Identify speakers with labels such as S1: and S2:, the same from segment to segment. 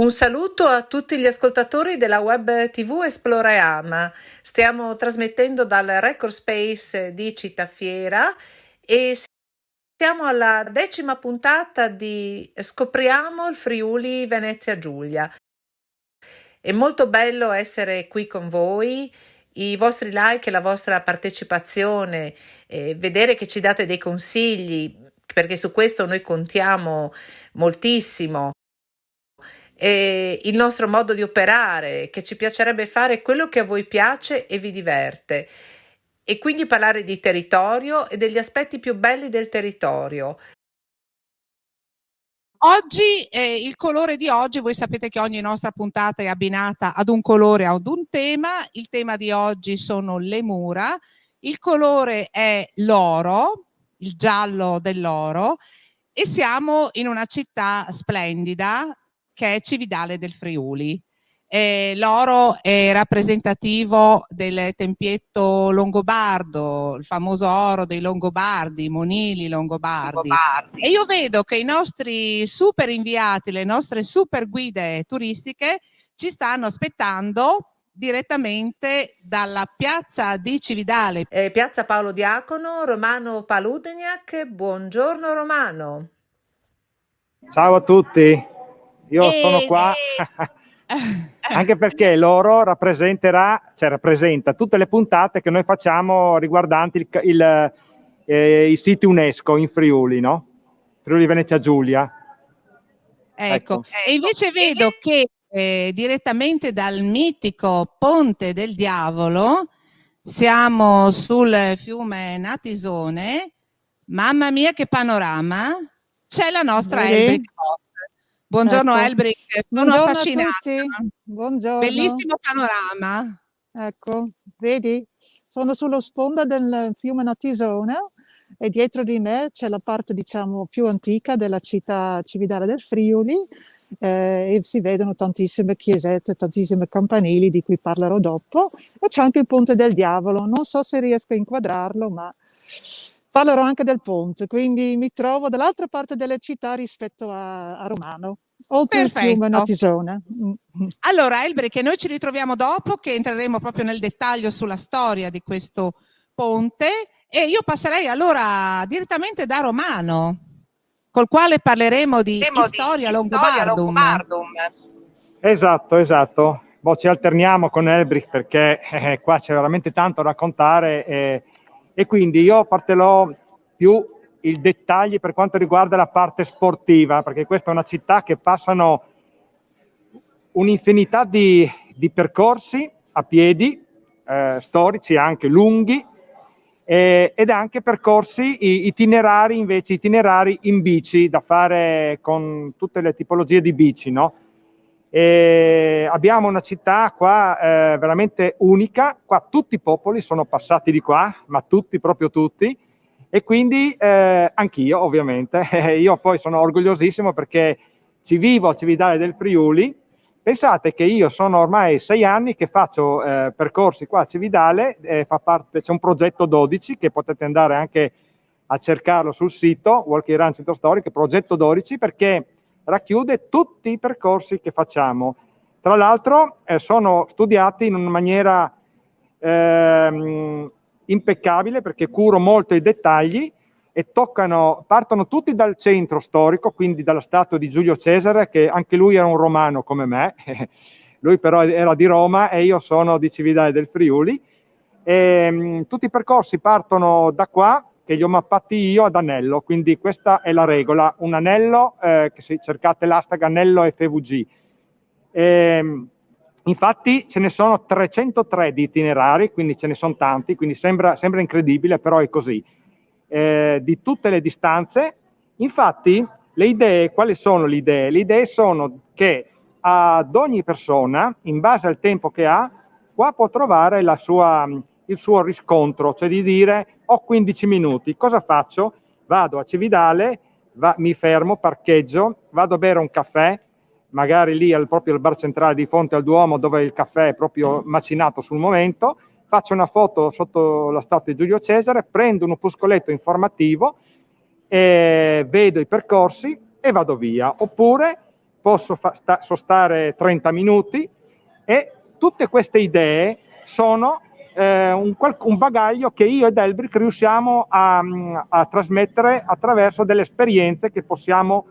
S1: Un saluto a tutti gli ascoltatori della web TV Esploream. Stiamo trasmettendo dal Record Space di Cittafiera e siamo alla 10ª puntata di Scopriamo il Friuli Venezia Giulia. È molto bello essere qui con voi, i vostri like e la vostra partecipazione, vedere che ci date dei consigli, perché su questo noi contiamo moltissimo. Il nostro modo di operare, che ci piacerebbe fare quello che a voi piace e vi diverte, e quindi parlare di territorio e degli aspetti più belli del territorio.
S2: Oggi, il colore di oggi, voi sapete che ogni nostra puntata è abbinata ad un colore, ad un tema. Il tema di oggi sono le mura, il colore è l'oro, il giallo dell'oro, e siamo in una città splendida che è Cividale del Friuli. L'oro è rappresentativo del tempietto longobardo, il famoso oro dei Longobardi, Monili Longobardi. E io vedo che i nostri super inviati, le nostre super guide turistiche ci stanno aspettando direttamente dalla piazza di Cividale.
S1: Piazza Paolo Diacono, Romano Paludeniak. Buongiorno Romano.
S3: Ciao a tutti, io sono qua anche perché l'oro rappresenta tutte le puntate che noi facciamo riguardanti i siti UNESCO in Friuli, no? Friuli Venezia Giulia.
S2: Ecco. E invece vedo che direttamente dal mitico Ponte del Diavolo siamo sul fiume Natisone. Mamma mia che panorama! C'è la nostra Elbrick. Buongiorno, ecco. Elbrick, sono affascinata.
S4: A tutti. Buongiorno.
S2: Bellissimo panorama.
S4: Ecco, vedi? Sono sullo sponda del fiume Natisone e dietro di me c'è la parte, diciamo, più antica della città Cividale del Friuli e si vedono tantissime chiesette, tantissime campanili di cui parlerò dopo, e c'è anche il Ponte del Diavolo. Non so se riesco a inquadrarlo, ma parlerò anche del ponte, quindi mi trovo dall'altra parte della città rispetto a Romano, oltre il fiume Natisone.
S2: Allora, Elbrick, noi ci ritroviamo dopo, che entreremo proprio nel dettaglio sulla storia di questo ponte, e io passerei allora direttamente da Romano, col quale parleremo di Storia Longobardum.
S3: Esatto. Ci alterniamo con Elbrick perché qua c'è veramente tanto da raccontare e quindi io partirò più i dettagli per quanto riguarda la parte sportiva, perché questa è una città che passano un'infinità di percorsi a piedi, storici anche lunghi, ed anche percorsi itinerari in bici da fare con tutte le tipologie di bici, no? Abbiamo una città qua veramente unica, qua tutti i popoli sono passati di qua, ma tutti, proprio tutti, e quindi anch'io ovviamente, io poi sono orgogliosissimo perché ci vivo a Cividale del Friuli. Pensate che io sono ormai 6 anni che faccio percorsi qua a Cividale, c'è un progetto 12 che potete andare anche a cercarlo sul sito Walking Around Centro Storico, progetto 12, perché racchiude tutti i percorsi che facciamo. Tra l'altro sono studiati in una maniera impeccabile perché curo molto i dettagli e partono tutti dal centro storico, quindi dalla statua di Giulio Cesare, che anche lui era un romano come me, lui però era di Roma e io sono di Cividale del Friuli. Tutti i percorsi partono da qua, che li ho mappati io ad anello, quindi questa è la regola, un anello, che se cercate l'hashtag anello FVG. Infatti ce ne sono 303 di itinerari, quindi ce ne sono tanti, quindi sembra incredibile, però è così. Di tutte le distanze. Infatti le idee, quali sono le idee? Le idee sono che ad ogni persona, in base al tempo che ha, qua può trovare il suo riscontro, cioè di dire ho 15 minuti, cosa faccio? Vado a Cividale, mi fermo, parcheggio, vado a bere un caffè, magari lì proprio al bar centrale di fronte al Duomo dove il caffè è proprio macinato sul momento, faccio una foto sotto la statua di Giulio Cesare, prendo un opuscoletto informativo, vedo i percorsi e vado via. Oppure posso sostare 30 minuti, e tutte queste idee sono un bagaglio che io ed Elbrick riusciamo a trasmettere attraverso delle esperienze che possiamo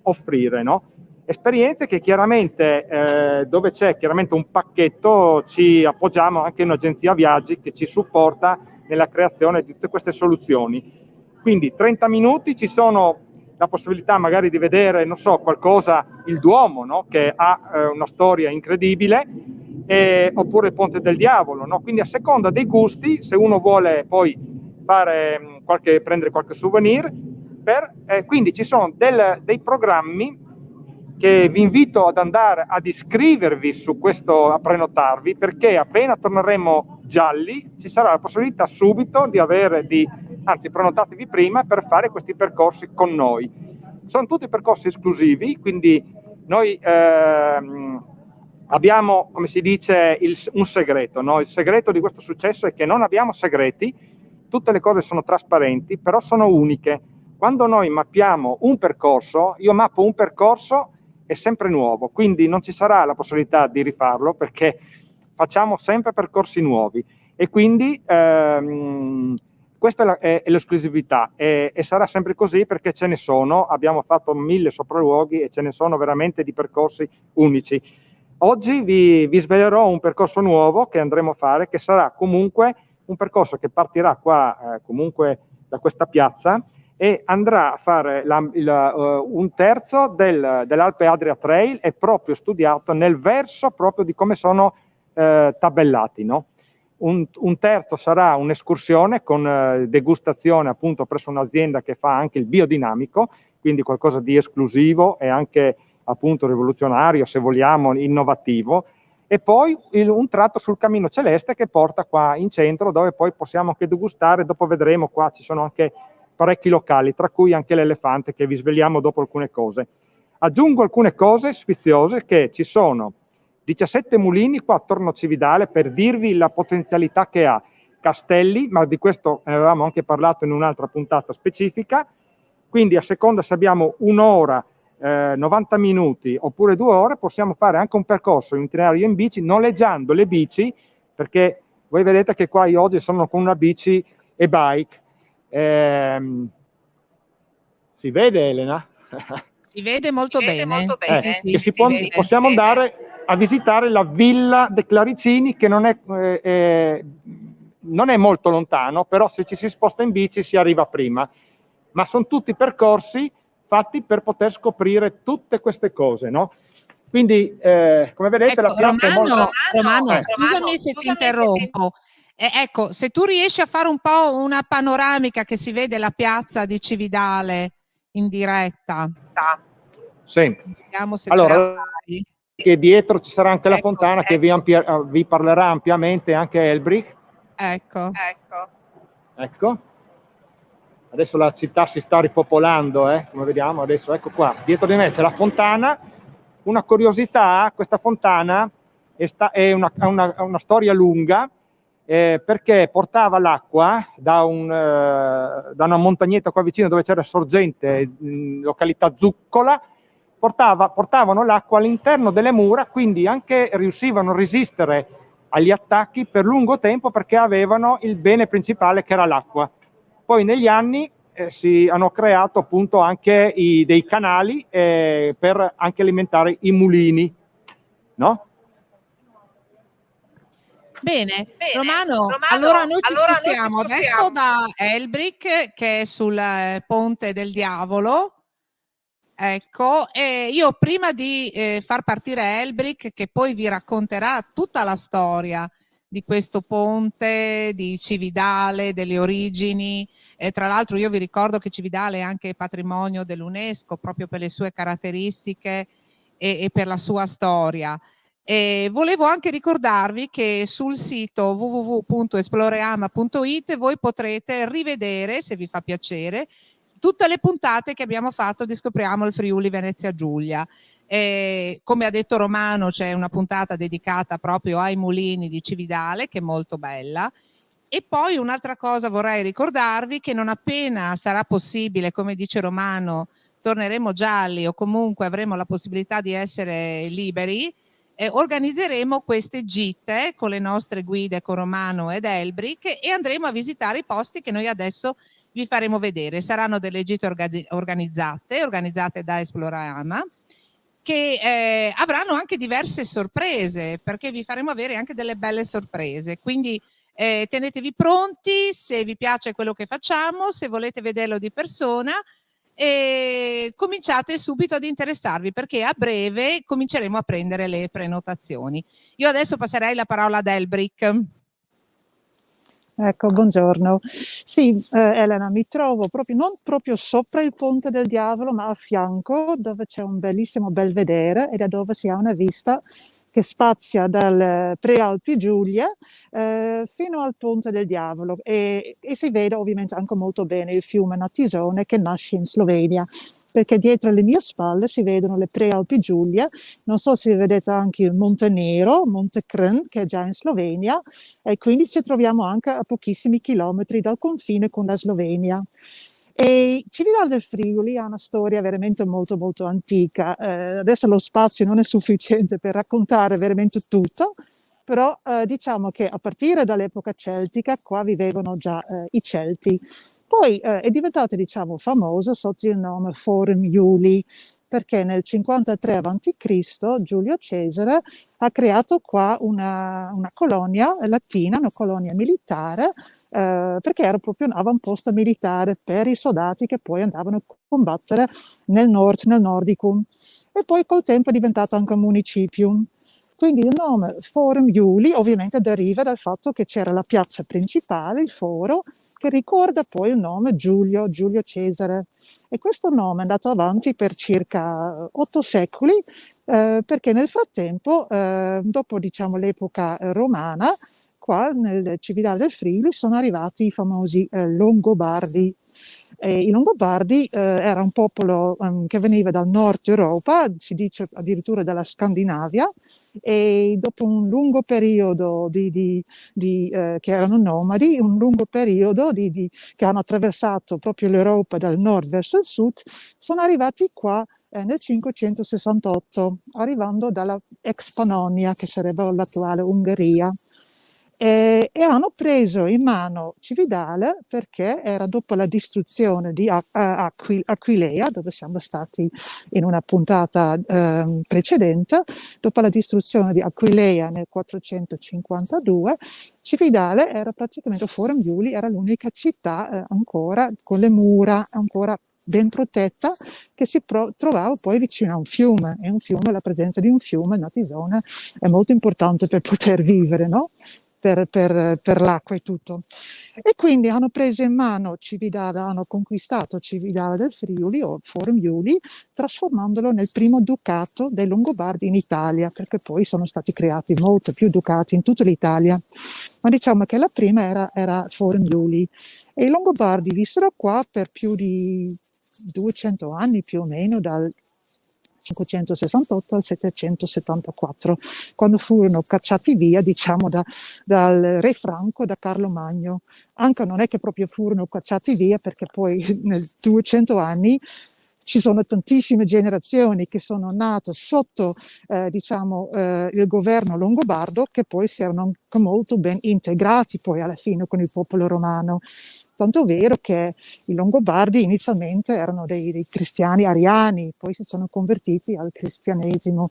S3: offrire, no? Esperienze che chiaramente, dove c'è chiaramente un pacchetto, ci appoggiamo anche in un'agenzia viaggi che ci supporta nella creazione di tutte queste soluzioni. Quindi 30 minuti, ci sono la possibilità magari di vedere, non so, qualcosa, il Duomo, no? Che ha una storia incredibile, oppure il Ponte del Diavolo, no? Quindi a seconda dei gusti, se uno vuole poi fare prendere qualche souvenir, quindi ci sono dei programmi che vi invito ad andare ad iscrivervi su questo, a prenotarvi, perché appena torneremo gialli ci sarà la possibilità subito di anzi prenotatevi prima per fare questi percorsi con noi. Sono tutti percorsi esclusivi, quindi noi abbiamo, come si dice, un segreto, no? Il segreto di questo successo è che non abbiamo segreti, tutte le cose sono trasparenti, però sono uniche. Quando noi mappiamo un percorso, io mappo un percorso, è sempre nuovo, quindi non ci sarà la possibilità di rifarlo, perché facciamo sempre percorsi nuovi, e quindi questa è l'esclusività, e sarà sempre così, perché ce ne sono, abbiamo fatto 1000 sopralluoghi e ce ne sono veramente di percorsi unici. Oggi vi svelerò un percorso nuovo che andremo a fare, che sarà comunque un percorso che partirà qua, comunque da questa piazza, e andrà a fare un terzo dell'Alpe Adria Trail, è proprio studiato nel verso proprio di come sono tabellati, no? Un terzo sarà un'escursione con degustazione appunto presso un'azienda che fa anche il biodinamico, quindi qualcosa di esclusivo e anche appunto rivoluzionario, se vogliamo, innovativo, e poi un tratto sul Cammino Celeste che porta qua in centro, dove poi possiamo anche degustare. Dopo vedremo, qua ci sono anche parecchi locali, tra cui anche l'Elefante, che vi svegliamo dopo alcune cose. Aggiungo alcune cose sfiziose, che ci sono 17 mulini qua attorno a Cividale, per dirvi la potenzialità che ha. Castelli, ma di questo ne avevamo anche parlato in un'altra puntata specifica, quindi a seconda se abbiamo un'ora, 90 minuti oppure 2 ore, possiamo fare anche un percorso, un itinerario in bici, noleggiando le bici, perché voi vedete che qua io oggi sono con una bici e-bike. Si vede, Elena?
S2: Si vede molto bene. Sì,
S3: possiamo andare a visitare la Villa de Claricini, che non è molto lontano, però se ci si sposta in bici si arriva prima. Ma sono tutti percorsi fatti per poter scoprire tutte queste cose, no? Quindi, come vedete, la piazza è molto...
S2: Romano, scusami se ti interrompo. Ecco, se tu riesci a fare un po' una panoramica che si vede la piazza di Cividale in diretta.
S3: Sì.
S2: Vediamo se
S3: allora, che dietro ci sarà anche la fontana, che vi parlerà ampiamente anche Elbrick.
S2: Ecco.
S3: Adesso la città si sta ripopolando, come vediamo adesso. Ecco qua, dietro di me c'è la fontana. Una curiosità, questa fontana è una storia lunga, perché portava l'acqua da una montagnetta qua vicino, dove c'era sorgente, località Zuccola. Portavano l'acqua all'interno delle mura, quindi anche riuscivano a resistere agli attacchi per lungo tempo, perché avevano il bene principale, che era l'acqua. Poi negli anni si hanno creato appunto anche dei canali per anche alimentare i mulini, no?
S2: Bene, Romano, allora noi ci spostiamo adesso da Elbrick, che è sul Ponte del Diavolo. Ecco, e io prima di far partire Elbrick, che poi vi racconterà tutta la storia di questo ponte, di Cividale, delle origini, e tra l'altro io vi ricordo che Cividale è anche patrimonio dell'UNESCO, proprio per le sue caratteristiche e per la sua storia. E volevo anche ricordarvi che sul sito www.esploreama.it voi potrete rivedere, se vi fa piacere, tutte le puntate che abbiamo fatto di Scopriamo il Friuli Venezia Giulia. Come ha detto Romano, c'è una puntata dedicata proprio ai mulini di Cividale, che è molto bella. E poi un'altra cosa vorrei ricordarvi, che non appena sarà possibile, come dice Romano, torneremo gialli o comunque avremo la possibilità di essere liberi, organizzeremo queste gite con le nostre guide, con Romano ed Elbrick, e andremo a visitare i posti che noi adesso vi faremo vedere. Saranno delle gite organizzate da Esplorama, che avranno anche diverse sorprese, perché vi faremo avere anche delle belle sorprese. Quindi tenetevi pronti, se vi piace quello che facciamo, se volete vederlo di persona, e cominciate subito ad interessarvi, perché a breve cominceremo a prendere le prenotazioni. Io adesso passerei la parola ad Elbrick.
S4: Ecco, buongiorno. Sì, Elena, mi trovo non proprio sopra il Ponte del Diavolo, ma a fianco, dove c'è un bellissimo belvedere e da dove si ha una vista che spazia dal Prealpi Giulia fino al Ponte del Diavolo, e si vede ovviamente anche molto bene il fiume Natisone che nasce in Slovenia, perché dietro le mie spalle si vedono le Prealpi Giulia. Non so se vedete anche il Monte Nero, Monte Krn, che è già in Slovenia, e quindi ci troviamo anche a pochissimi chilometri dal confine con la Slovenia. E Cividale del Friuli ha una storia veramente molto molto antica. Adesso lo spazio non è sufficiente per raccontare veramente tutto, però diciamo che a partire dall'epoca celtica qua vivevano già i Celti. Poi è diventata, diciamo, famosa sotto il nome Forum Iuli, perché nel 53 a.C. Giulio Cesare ha creato qua una colonia latina, una colonia militare, perché era proprio un avamposto militare per i soldati che poi andavano a combattere nel Nordicum. E poi col tempo è diventato anche un municipium. Quindi il nome Forum Iuli ovviamente deriva dal fatto che c'era la piazza principale, il foro, che ricorda poi il nome Giulio Cesare. E questo nome è andato avanti per circa 8 secoli, perché nel frattempo, dopo diciamo, l'epoca romana, qua nel Cividale del Friuli sono arrivati i famosi Longobardi. I Longobardi era un popolo che veniva dal nord Europa, si dice addirittura dalla Scandinavia, e dopo un lungo periodo che erano nomadi, un lungo periodo che hanno attraversato proprio l'Europa dal nord verso il sud, sono arrivati qua nel 568, arrivando dalla ex Pannonia, che sarebbe l'attuale Ungheria. E hanno preso in mano Cividale perché era dopo la distruzione di Aquileia, dove siamo stati in una puntata precedente. Dopo la distruzione di Aquileia nel 452, Cividale era praticamente, Forum Iuli era l'unica città ancora con le mura ancora ben protetta, che si trovava poi vicino a un fiume, e la presenza di un fiume, il Natisone, è molto importante per poter vivere, no? Per l'acqua e tutto. E quindi hanno preso in mano Cividale, hanno conquistato Cividale del Friuli o Forum Iuli, trasformandolo nel primo ducato dei Longobardi in Italia, perché poi sono stati creati molti più ducati in tutta l'Italia. Ma diciamo che la prima era Forum Iuli, e i Longobardi vissero qua per più di 200 anni più o meno, dal 568 al 774, quando furono cacciati via, diciamo, dal re Franco, da Carlo Magno. Anche non è che proprio furono cacciati via, perché poi nel 200 anni ci sono tantissime generazioni che sono nate sotto il governo longobardo, che poi si erano anche molto ben integrati poi alla fine con il popolo romano. Tanto vero che i Longobardi inizialmente erano dei cristiani ariani, poi si sono convertiti al cristianesimo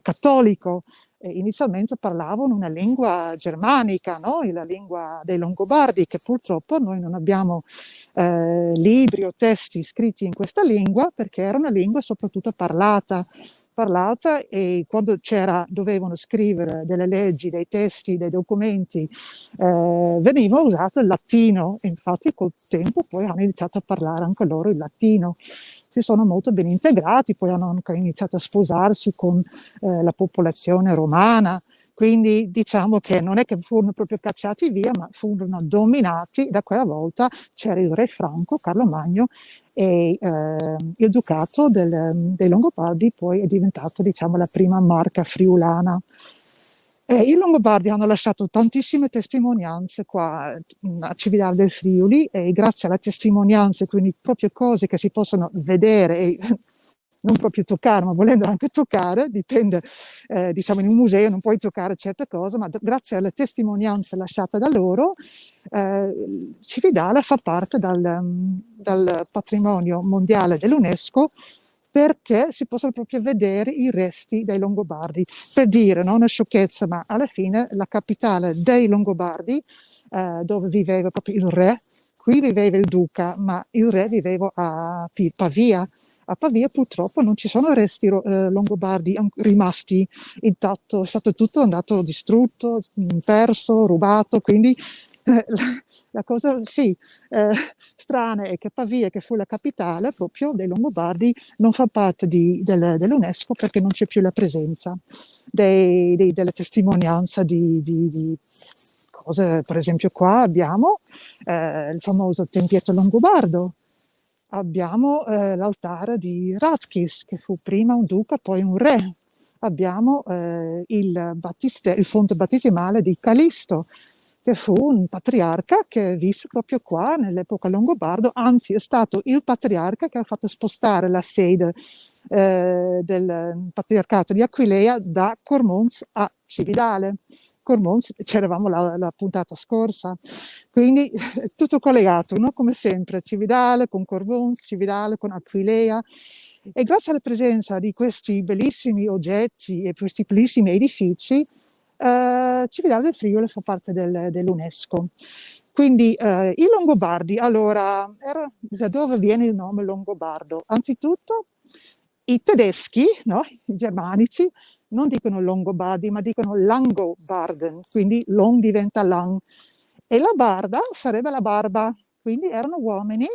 S4: cattolico. Inizialmente parlavano una lingua germanica, no? La lingua dei Longobardi, che purtroppo noi non abbiamo libri o testi scritti in questa lingua, perché era una lingua soprattutto parlata, e quando dovevano scrivere delle leggi, dei testi, dei documenti, veniva usato il latino. Infatti col tempo poi hanno iniziato a parlare anche loro il latino. Si sono molto ben integrati, poi hanno anche iniziato a sposarsi con la popolazione romana. Quindi diciamo che non è che furono proprio cacciati via, ma furono dominati. Da quella volta c'era il re Franco, Carlo Magno, e il ducato dei Longobardi poi è diventato, diciamo, la prima marca friulana. I Longobardi hanno lasciato tantissime testimonianze qua a Cividale del Friuli e grazie alle testimonianze, quindi proprio cose che si possono vedere e non proprio toccare, ma volendo anche toccare, dipende, diciamo in un museo non puoi toccare certe cose, ma grazie alle testimonianze lasciate da loro, Cividale fa parte dal patrimonio mondiale dell'UNESCO perché si possono proprio vedere i resti dei Longobardi. Per dire, non una sciocchezza, ma alla fine la capitale dei Longobardi, dove viveva proprio il re, qui viveva il duca, ma il re viveva a Pavia. A Pavia purtroppo non ci sono resti longobardi rimasti intatto, è stato tutto andato distrutto, perso, rubato, quindi la cosa sì, strana è che Pavia, che fu la capitale proprio dei Longobardi, non fa parte dell'UNESCO perché non c'è più la presenza della testimonianza di cose. Per esempio qua abbiamo il famoso tempietto longobardo, abbiamo l'altare di Ratchis, che fu prima un duca, poi un re. Abbiamo il fonte battesimale di Calisto, che fu un patriarca che visse proprio qua nell'epoca longobardo, anzi è stato il patriarca che ha fatto spostare la sede del patriarcato di Aquileia da Cormons a Cividale. Cormons, c'eravamo la puntata scorsa, quindi è tutto collegato, no? Come sempre, Cividale con Cormons, Cividale con Aquileia. E grazie alla presenza di questi bellissimi oggetti e questi bellissimi edifici, Cividale del Friuli fa parte dell'UNESCO. Quindi i Longobardi, allora, da dove viene il nome Longobardo? Anzitutto i tedeschi, no? I germanici, non dicono Longobardi, ma dicono Langobarden, quindi Long diventa Lang. E la barda sarebbe la barba, quindi erano uomini,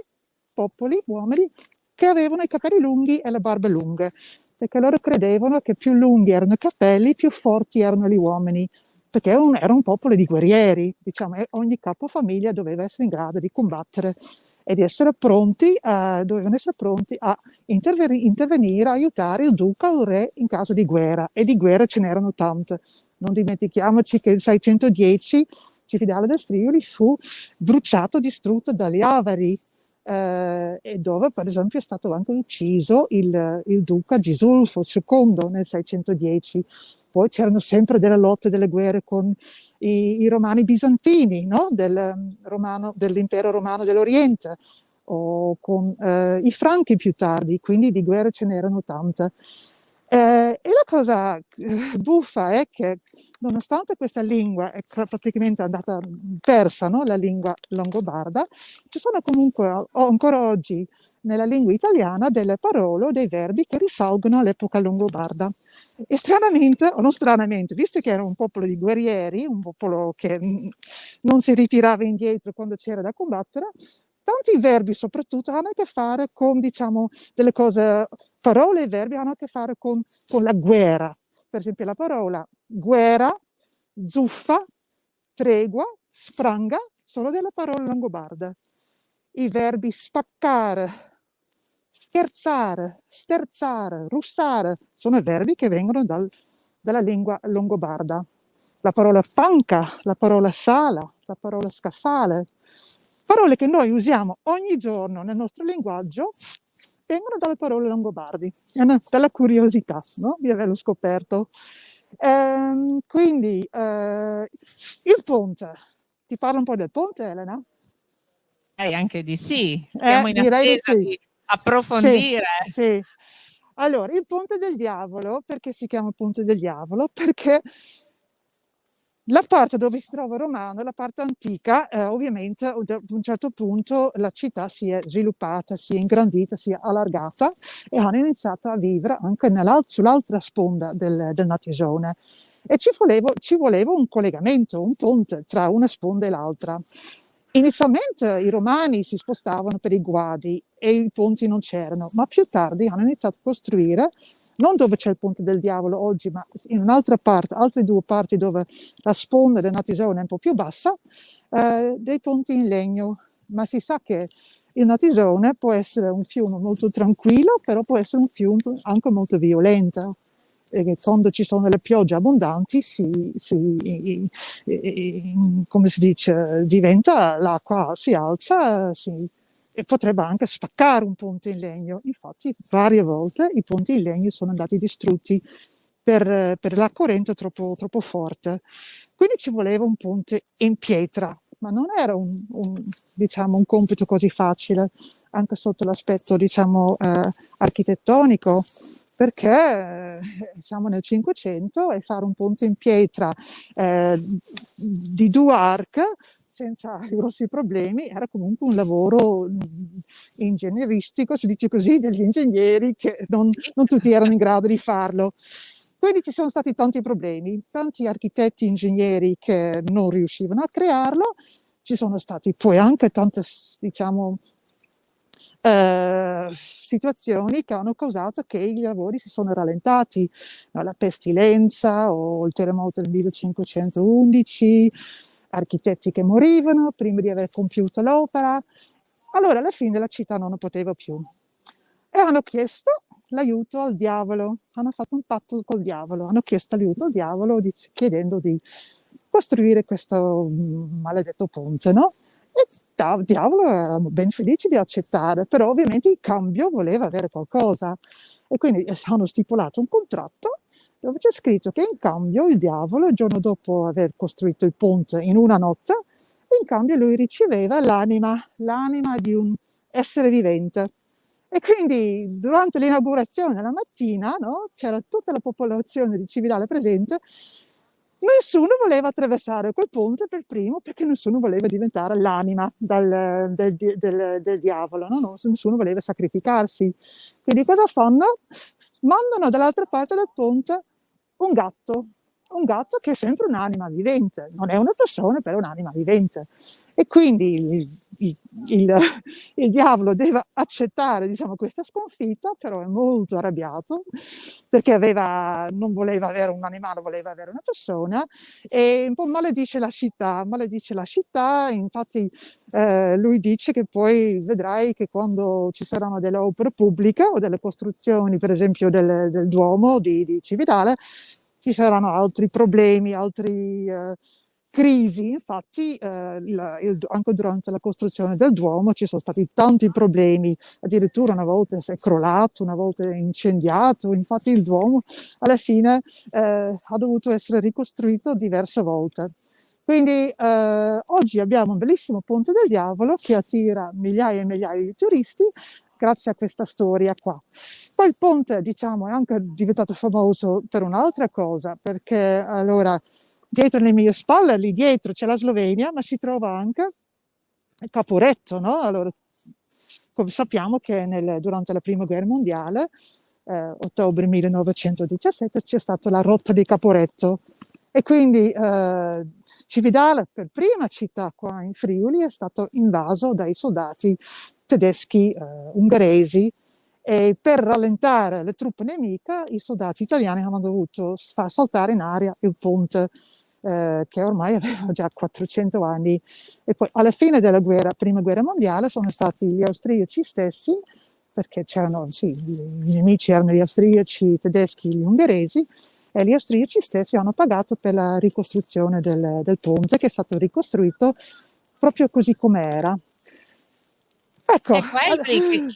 S4: popoli, uomini, che avevano i capelli lunghi e le barbe lunghe, perché loro credevano che più lunghi erano i capelli, più forti erano gli uomini, perché era un popolo di guerrieri, diciamo, e ogni capofamiglia doveva essere in grado di combattere e di essere pronti, dovevano essere pronti a intervenire, a aiutare il duca o il re in caso di guerra, e di guerre ce n'erano tante. Non dimentichiamoci che il 610 Cividale del Friuli fu bruciato, distrutto dagli Avari, e dove per esempio è stato anche ucciso il duca Gisulfo II nel 610. Poi c'erano sempre delle lotte, delle guerre con i romani bizantini, no? Dell'impero romano dell'Oriente, o con i franchi più tardi, quindi di guerre ce n'erano tante. E la cosa buffa è che nonostante questa lingua è praticamente andata persa, no? La lingua longobarda, ci sono comunque ancora oggi nella lingua italiana delle parole o dei verbi che risalgono all'epoca longobarda. E stranamente, o non stranamente, visto che era un popolo di guerrieri, un popolo che non si ritirava indietro quando c'era da combattere, tanti verbi soprattutto hanno a che fare con, diciamo, delle cose, parole e verbi hanno a che fare con la guerra. Per esempio la parola guerra, zuffa, tregua, spranga, sono delle parole longobarde. I verbi spaccare, scherzare, sterzare, russare, sono verbi che vengono dalla lingua longobarda. La parola panca, la parola sala, la parola scaffale, parole che noi usiamo ogni giorno nel nostro linguaggio, vengono dalle parole longobardi. È una bella curiosità, no? Di averlo scoperto. Quindi il ponte. Ti parlo un po' del ponte, Elena?
S2: Anche di sì, siamo in
S4: direi di
S2: attesa
S4: sì.
S2: di approfondire.
S4: Sì. Allora, il Ponte del Diavolo, perché si chiama Ponte del Diavolo? Perché la parte dove si trova Romano, la parte antica, ovviamente ad un certo punto la città si è sviluppata, si è ingrandita, si è allargata e hanno iniziato a vivere anche sull'altra sponda del Natisone. E ci voleva un collegamento, un ponte tra una sponda e l'altra. Inizialmente i romani si spostavano per i guadi e i ponti non c'erano, ma più tardi hanno iniziato a costruire, non dove c'è il Ponte del Diavolo oggi, ma in un'altra parte, altre due parti dove la sponda del Natisone è un po' più bassa, dei ponti in legno. Ma si sa che il Natisone può essere un fiume molto tranquillo, però può essere un fiume anche molto violento. quando ci sono le piogge abbondanti come si dice, diventa, l'acqua si alza, e potrebbe anche spaccare un ponte in legno. Infatti varie volte i ponti in legno sono andati distrutti per la corrente troppo forte. Quindi ci voleva un ponte in pietra, ma non era diciamo, un compito così facile, anche sotto l'aspetto, diciamo, architettonico, perché siamo nel 500 e fare un ponte in pietra di 2 archi senza grossi problemi era comunque un lavoro ingegneristico, si dice così, degli ingegneri che non tutti erano in grado di farlo. Quindi ci sono stati tanti problemi, tanti architetti ingegneri che non riuscivano a crearlo, ci sono stati poi anche tante, diciamo, situazioni che hanno causato che i lavori si sono rallentati, no? La pestilenza o il terremoto del 1511, architetti che morivano prima di aver compiuto l'opera. Allora alla fine la città non ne poteva più e hanno chiesto l'aiuto al diavolo, hanno fatto un patto col diavolo, hanno chiesto l'aiuto al diavolo chiedendo di costruire questo maledetto ponte, no? E il diavolo era ben felice di accettare, però ovviamente in cambio voleva avere qualcosa e quindi hanno stipulato un contratto dove c'è scritto che in cambio il diavolo, il giorno dopo aver costruito il ponte in una notte, in cambio lui riceveva l'anima di un essere vivente. E quindi durante l'inaugurazione la mattina, no, c'era tutta la popolazione di Cividale presente, nessuno voleva attraversare quel ponte per primo perché nessuno voleva diventare l'anima del diavolo, no? Nessuno voleva sacrificarsi. Quindi cosa fanno? Mandano dall'altra parte del ponte un gatto che è sempre un'anima vivente, non è una persona, però è un'anima vivente. E quindi il diavolo deve accettare, diciamo, questa sconfitta, però è molto arrabbiato perché non voleva avere un animale, voleva avere una persona e un po' maledice la città. Infatti lui dice che poi vedrai che quando ci saranno delle opere pubbliche o delle costruzioni, per esempio del Duomo di Cividale, ci saranno altri problemi, altre crisi. Infatti anche durante la costruzione del Duomo ci sono stati tanti problemi, addirittura una volta si è crollato, una volta è incendiato. Infatti il Duomo alla fine ha dovuto essere ricostruito diverse volte. Quindi oggi abbiamo un bellissimo Ponte del Diavolo che attira migliaia e migliaia di turisti grazie a questa storia qua. Poi il ponte, diciamo, è anche diventato famoso per un'altra cosa, perché allora dietro le mie spalle, lì dietro c'è la Slovenia, ma si trova anche il Caporetto, no? Allora, come sappiamo che durante la Prima Guerra Mondiale, ottobre 1917, c'è stata la rotta di Caporetto e quindi Cividale, per prima città qua in Friuli, è stato invaso dai soldati tedeschi ungheresi e per rallentare le truppe nemiche i soldati italiani hanno dovuto far saltare in aria il ponte che ormai aveva già 400 anni e poi alla fine della Prima Guerra Mondiale sono stati gli austriaci stessi, perché c'erano, sì, i nemici erano gli austriaci, i tedeschi, gli ungheresi, e gli austriaci stessi hanno pagato per la ricostruzione del ponte, che è stato ricostruito proprio così come era. Ecco,
S2: Elbrick,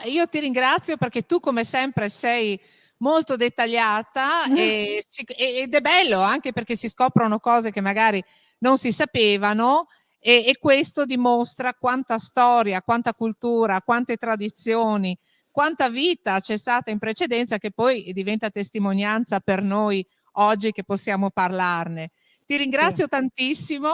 S2: io ti ringrazio perché tu come sempre sei molto dettagliata ed è bello anche perché si scoprono cose che magari non si sapevano e questo dimostra quanta storia, quanta cultura, quante tradizioni, quanta vita c'è stata in precedenza che poi diventa testimonianza per noi oggi che possiamo parlarne. Ti ringrazio tantissimo.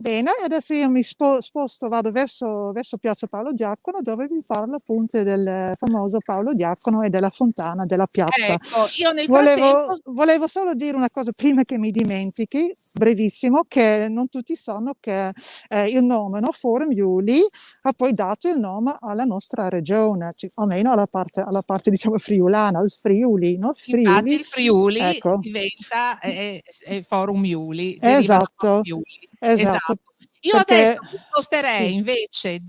S4: Bene, adesso io mi sposto, vado verso Piazza Paolo Diacono, dove vi parlo appunto del famoso Paolo Diacono e della fontana della piazza.
S2: Ecco, io nel frattempo
S4: volevo solo dire una cosa prima che mi dimentichi, brevissimo, che non tutti sanno che il nome, no, Forum Iuli ha poi dato il nome alla nostra regione, almeno alla parte diciamo friulana, il Friuli, no?
S2: Infatti il Friuli
S4: ecco.
S2: diventa Forum Iuli,
S4: esatto.
S2: Esatto. Io
S4: Perché
S2: adesso mi sposterei invece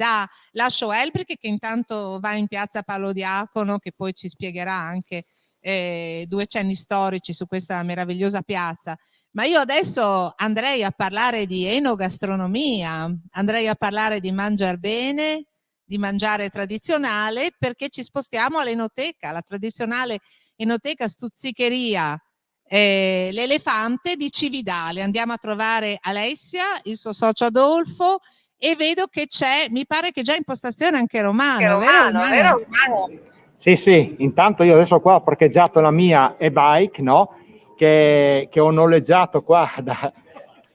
S2: lascio Elbrick che intanto va in piazza Paolo Diacono, che poi ci spiegherà anche due cenni storici su questa meravigliosa piazza. Ma io adesso andrei a parlare di enogastronomia, andrei a parlare di mangiar bene, di mangiare tradizionale, perché ci spostiamo all'enoteca, la tradizionale enoteca stuzzicheria L'Elefante di Cividale. Andiamo a trovare Alessia, il suo socio Adolfo, e vedo che c'è, mi pare che già in postazione anche Romano, vero Romano?
S3: Sì, intanto io adesso qua ho parcheggiato la mia e-bike, no? Che ho noleggiato qua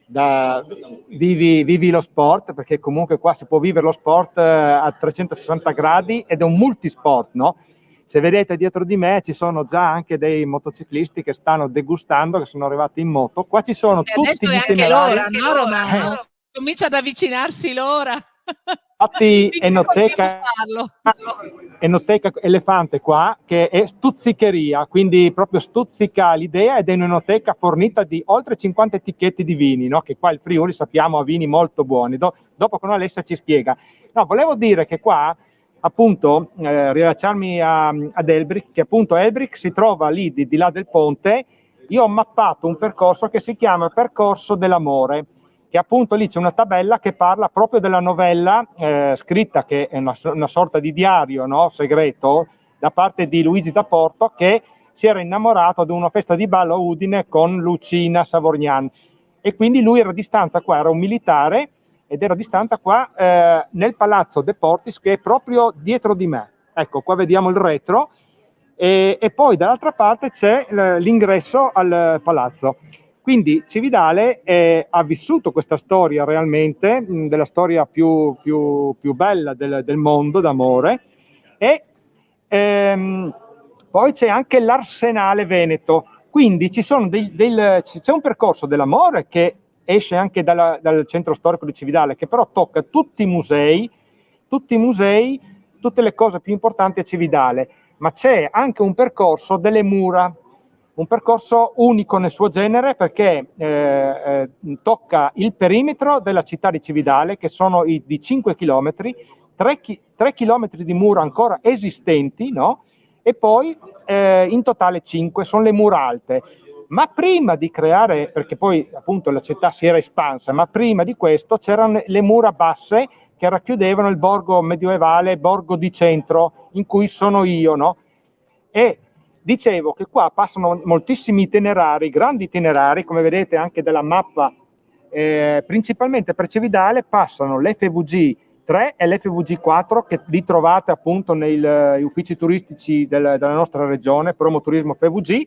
S3: da Vivi lo Sport, perché comunque qua si può vivere lo sport a 360 gradi ed è un multisport, no? Se vedete dietro di me ci sono già anche dei motociclisti che stanno degustando, che sono arrivati in moto. Qua ci sono tutti
S2: adesso
S3: gli
S2: è anche
S3: itinerari.
S2: l'ora, no Romano? Comincia ad avvicinarsi l'ora.
S3: Infatti Enoteca Elefante qua, che è stuzzicheria, quindi proprio stuzzica l'idea, ed è un'enoteca fornita di oltre 50 etichette di vini, no? Che qua il Friuli sappiamo ha vini molto buoni. Dopo con Alessia ci spiega. No, volevo dire che qua, appunto, rilacciarmi ad Elbrick, che appunto Elbrick si trova lì di là del ponte. Io ho mappato un percorso che si chiama Percorso dell'Amore, che appunto lì c'è una tabella che parla proprio della novella scritta, che è una sorta di diario, no? Segreto, da parte di Luigi da Porto, che si era innamorato ad una festa di ballo a Udine con Lucina Savorgnan, e quindi lui era a distanza qua, era un militare, ed era a distanza qua nel Palazzo De Portis, che è proprio dietro di me. Ecco, qua vediamo il retro, e poi dall'altra parte c'è l'ingresso al palazzo. Quindi Cividale ha vissuto questa storia realmente, della storia più bella del mondo d'amore, e poi c'è anche l'Arsenale Veneto. Quindi c'è un percorso dell'amore che esce anche dal centro storico di Cividale, che però tocca tutti i musei, tutte le cose più importanti a Cividale, ma c'è anche un percorso delle mura, un percorso unico nel suo genere, perché tocca il perimetro della città di Cividale, che sono di 5 km, 3 km di mura ancora esistenti, no? E poi in totale 5 sono le mura alte. Ma prima di creare, perché poi appunto la città si era espansa, ma prima di questo c'erano le mura basse che racchiudevano il borgo medievale, borgo di centro, in cui sono io, no? E dicevo che qua passano moltissimi itinerari, grandi itinerari, come vedete anche dalla mappa, principalmente per Cividale passano l'FVG 3 e l'FVG 4, che vi trovate appunto negli uffici turistici della nostra regione, Promoturismo FVG.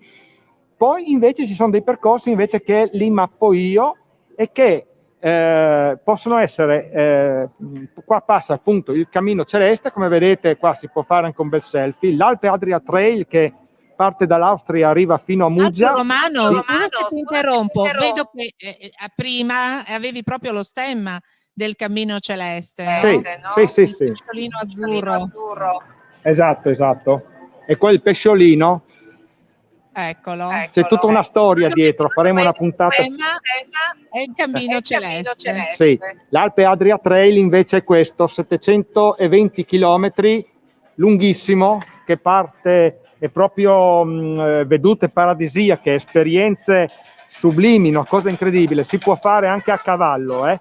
S3: Poi invece ci sono dei percorsi invece che li mappo io e che possono essere, qua passa appunto il Cammino Celeste, come vedete qua si può fare anche un bel selfie, l'Alpe Adria Trail che parte dall'Austria, arriva fino a Muggia.
S2: Romano, scusa se ti interrompo, vedo che prima avevi proprio lo stemma del Cammino Celeste, no?
S3: Sì.
S2: Il pesciolino azzurro.
S3: Esatto. E qua il pesciolino.
S2: Eccolo.
S3: C'è tutta una storia dietro, faremo una puntata.
S2: È il Cammino Celeste.
S3: Sì, l'Alpe Adria Trail invece è questo, 720 km, lunghissimo, che parte, è proprio vedute paradisiache, esperienze sublimi, una cosa incredibile, si può fare anche a cavallo.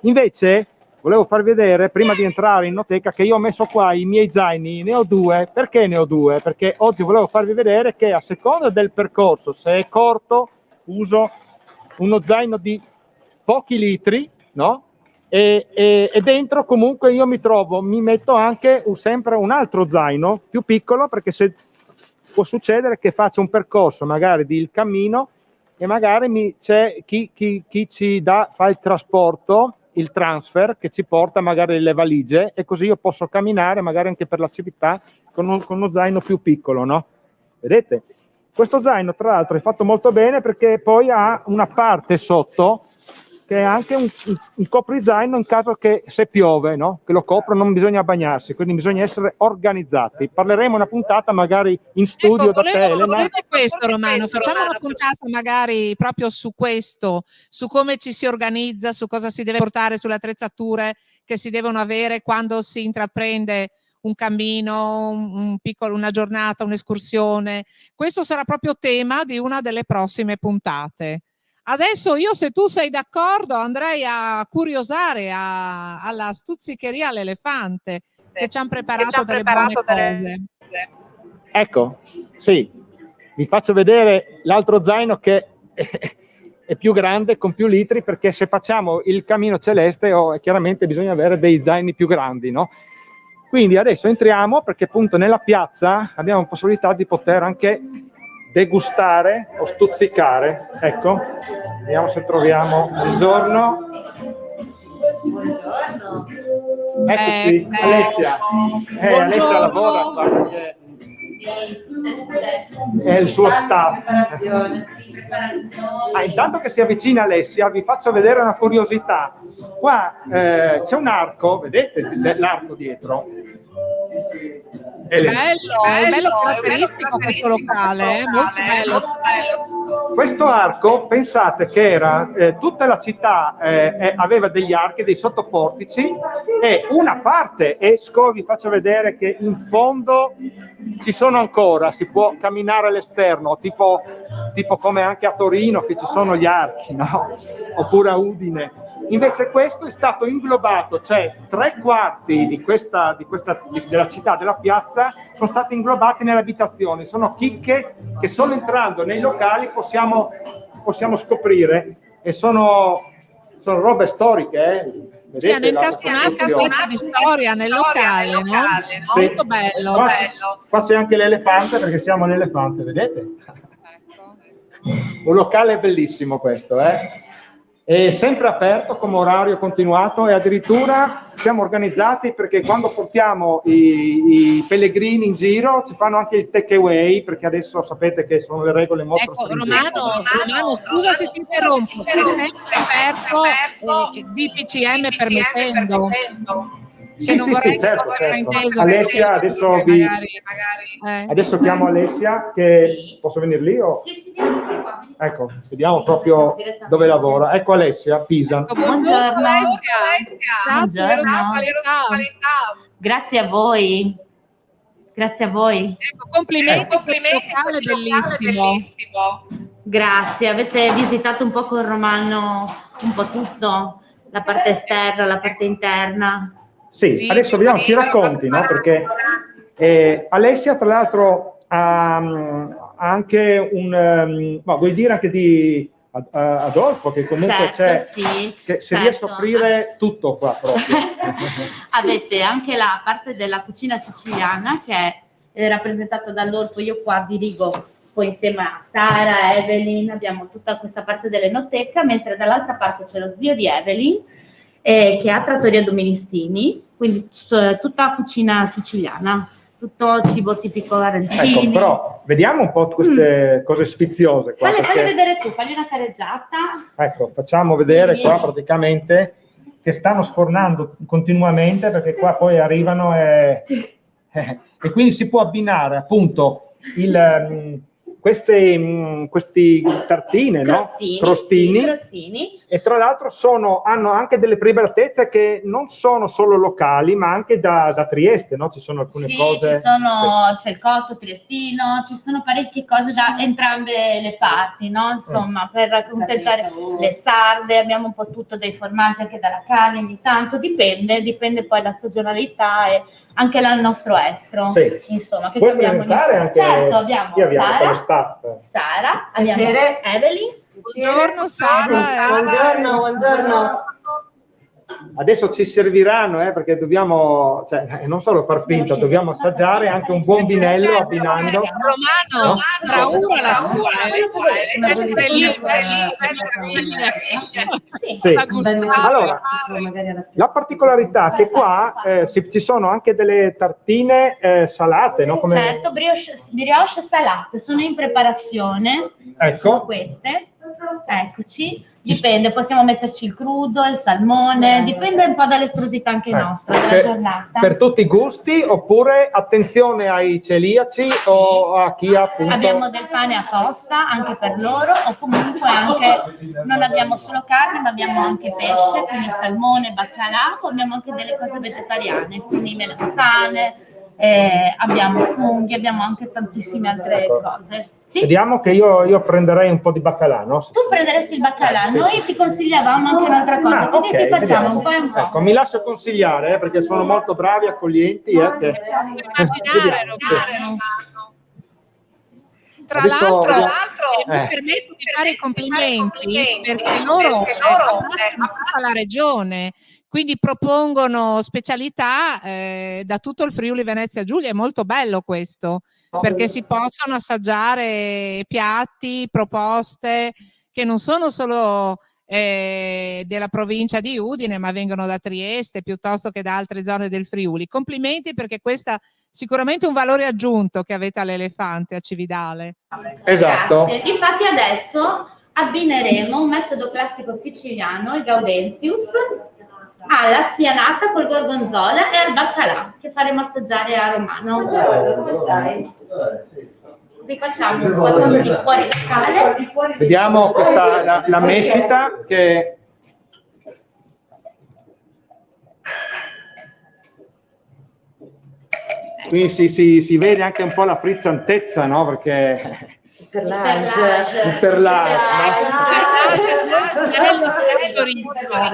S3: Invece volevo farvi vedere, prima di entrare in enoteca, che io ho messo qua i miei zaini, ne ho due. Perché ne ho due? Perché oggi volevo farvi vedere che a seconda del percorso, se è corto, uso uno zaino di pochi litri, no? E dentro comunque io mi metto anche sempre un altro zaino più piccolo, perché se può succedere che faccia un percorso magari di il cammino e magari c'è chi ci fa il trasporto, il transfer, che ci porta magari le valigie, e così io posso camminare magari anche per la città con uno zaino più piccolo, no? Vedete? Questo zaino tra l'altro è fatto molto bene, perché poi ha una parte sotto che è anche un coprizaino in caso che se piove, no? Che lo copro, non bisogna bagnarsi, quindi bisogna essere organizzati. Parleremo una puntata magari in studio da te, Elena.
S2: Questo, Romano, facciamo una puntata magari proprio su questo, su come ci si organizza, su cosa si deve portare, sulle attrezzature che si devono avere quando si intraprende un cammino, una giornata, un'escursione. Questo sarà proprio tema di una delle prossime puntate. Adesso io, se tu sei d'accordo, andrei a curiosare alla stuzzicheria all'elefante, che ci hanno preparato delle buone cose.
S3: Ecco, sì, vi faccio vedere l'altro zaino che è più grande, con più litri, perché se facciamo il cammino celeste chiaramente bisogna avere dei zaini più grandi, no? Quindi adesso entriamo, perché appunto nella piazza abbiamo possibilità di poter anche degustare o stuzzicare. Ecco, vediamo se troviamo. Buongiorno. Eccoci, Alessia. Alessia lavora qua perché è il suo staff. Intanto che si avvicina Alessia, vi faccio vedere una curiosità. Qua c'è un arco, vedete l'arco dietro?
S2: È bello caratteristico questo locale, molto bello.
S3: Questo arco, pensate che era tutta la città aveva degli archi, dei sottoportici, e una parte, vi faccio vedere che in fondo ci sono ancora, si può camminare all'esterno, tipo come anche a Torino che ci sono gli archi, no? Oppure a Udine. Invece questo è stato inglobato, cioè 3/4 della città, della piazza, sono stati inglobati nelle abitazioni. Sono chicche che solo entrando nei locali possiamo scoprire, e sono robe storiche, Vedete,
S2: sì, hanno incastronato un pezzo di storia nel locale, no?
S3: Sì.
S2: Molto bello.
S3: Qua c'è anche l'elefante, perché siamo all'elefante, vedete?
S2: Ecco.
S3: Un locale bellissimo questo, È sempre aperto come orario continuato, e addirittura siamo organizzati perché quando portiamo i pellegrini in giro ci fanno anche il take away, perché adesso sapete che sono le regole molto stringenti.
S2: Romano, scusa se ti interrompo, è sempre aperto, DPCM permettendo.
S3: Sì, certo. Alessia, adesso chiamo Alessia, che posso venire lì? Sì, ecco, vediamo proprio dove lavora. Ecco Alessia, Pisa.
S2: Buongiorno Alessia.
S5: Grazie a voi.
S2: Ecco, complimenti per il locale bellissimo.
S5: Grazie, avete visitato un po' con Romano un po' tutto, la parte esterna, la parte interna.
S3: Sì, adesso vediamo, ci racconti, no? Perché Alessia, tra l'altro, ha anche vuoi dire anche di Adolfo, che comunque si riesce a offrire tutto qua proprio.
S5: Avete anche la parte della cucina siciliana, che è rappresentata dall'Orpo. Io qua dirigo poi insieme a Sara, Evelyn, abbiamo tutta questa parte dell'enoteca, mentre dall'altra parte c'è lo zio di Evelyn, che ha Trattoria Dominissini, quindi tutta cucina siciliana, tutto cibo tipico arancini.
S3: Ecco, però vediamo un po' queste cose sfiziose qua.
S5: Fagli vedere tu, fagli una careggiata.
S3: Ecco, facciamo vedere qua praticamente che stanno sfornando continuamente, perché qua poi arrivano e quindi si può abbinare appunto questi tartine, crostini, e tra l'altro hanno anche delle privatezze che non sono solo locali, ma anche da Trieste, no? Ci sono alcune cose.
S5: C'è il cotto triestino, ci sono parecchie cose da entrambe le parti, no? Insomma, per accontentare le sarde, abbiamo un po' tutto, dei formaggi anche dalla carne ogni tanto, dipende poi la stagionalità e anche il nostro estro, insomma. Che abbiamo
S3: anche,
S5: certo, abbiamo Sara, abbiamo Evelyn.
S2: Buongiorno Sara.
S5: Buongiorno.
S3: Adesso ci serviranno, perché dobbiamo, non solo far finta, dobbiamo assaggiare anche un buon vinello abbinando.
S2: Romano, bravura la tua, essere lì.
S3: Sì. Allora, la particolarità è che qua ci sono anche delle tartine salate, no?
S5: Certo, brioche salate, sono in preparazione.
S3: Ecco.
S5: Sono queste. Eccoci, dipende, possiamo metterci il crudo, il salmone, dipende un po' dall'estrusità anche nostra, della giornata.
S3: Per tutti i gusti, oppure attenzione ai celiaci o a chi ha appunto...
S5: Abbiamo del pane apposta anche per loro, o comunque anche, non abbiamo solo carne, ma abbiamo anche pesce, quindi salmone, baccalà, o abbiamo anche delle cose vegetariane, quindi melanzane, abbiamo funghi, abbiamo anche tantissime altre cose. Sì?
S3: Vediamo che io prenderei un po' di baccalà, no?
S5: Tu prenderesti il baccalà,
S3: Sì,
S5: noi ti consigliavamo anche un'altra cosa, quindi
S3: ok,
S5: ti facciamo
S3: vediamo.
S5: un po' e un po'.
S3: Ecco, mi lascio consigliare perché sono molto bravi, accoglienti.
S2: Immaginare,
S3: Vediamo,
S2: Romano. Tra
S3: Adesso-
S2: l'altro, mi permetto di fare i complimenti perché loro abbracciano tutta la regione, quindi propongono specialità da tutto il Friuli Venezia Giulia. È molto bello questo, perché si possono assaggiare piatti, proposte che non sono solo della provincia di Udine, ma vengono da Trieste piuttosto che da altre zone del Friuli. Complimenti, perché questa sicuramente un valore aggiunto che avete all'Elefante a Cividale.
S3: Esatto.
S5: Grazie. Infatti adesso abbineremo un metodo classico siciliano, il Gaudenzius, alla spianata col gorgonzola e al baccalà, che faremo assaggiare a Romano. Così facciamo un po' di fuori le scale.
S3: Vediamo questa, la mescita che... Quindi si vede anche un po' la frizzantezza, no? Perché...
S5: Il perlage.
S3: Il perlage.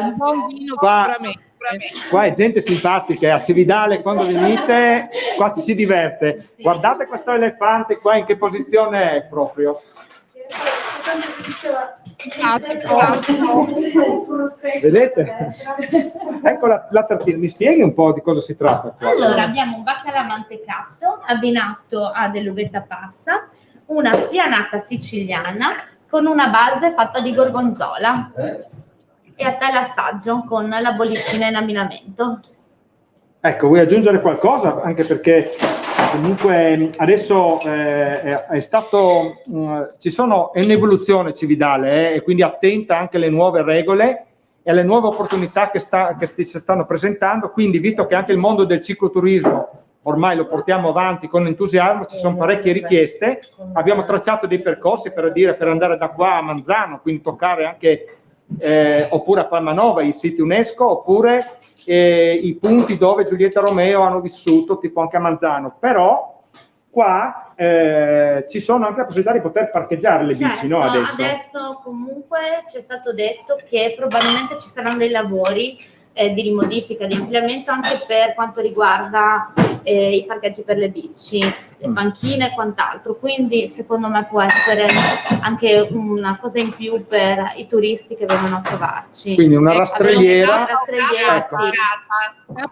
S2: Un buon vino sicuramente.
S3: Qua è gente simpatica, a Cividale quando venite qua ci si diverte. Guardate questo elefante qua, in che posizione è proprio. Vedete? Ecco la tartina. Mi spieghi un po' di cosa si tratta qua?
S5: Allora, abbiamo un baccalà mantecato abbinato a dell'uvetta passa, una spianata siciliana con una base fatta di gorgonzola e a te l'assaggio con la bollicina in abbinamento.
S3: Ecco, vuoi aggiungere qualcosa? Anche perché comunque adesso è stato, è un'evoluzione Cividale e quindi attenta anche alle nuove regole e alle nuove opportunità che si stanno presentando. Quindi, visto che anche il mondo del cicloturismo ormai lo portiamo avanti con entusiasmo, ci sono parecchie richieste, abbiamo tracciato dei percorsi per andare da qua a Manzano, quindi toccare anche oppure a Palmanova i siti UNESCO, oppure i punti dove Giulietta Romeo hanno vissuto, tipo anche a Manzano. Però qua ci sono anche la possibilità di poter parcheggiare le bici, no?
S5: Adesso comunque ci è stato detto che probabilmente ci saranno dei lavori di rimodifica, di ampliamento anche per quanto riguarda i parcheggi per le bici, le panchine e quant'altro, quindi secondo me può essere anche una cosa in più per i turisti che vengono a trovarci.
S3: Quindi una rastrelliera,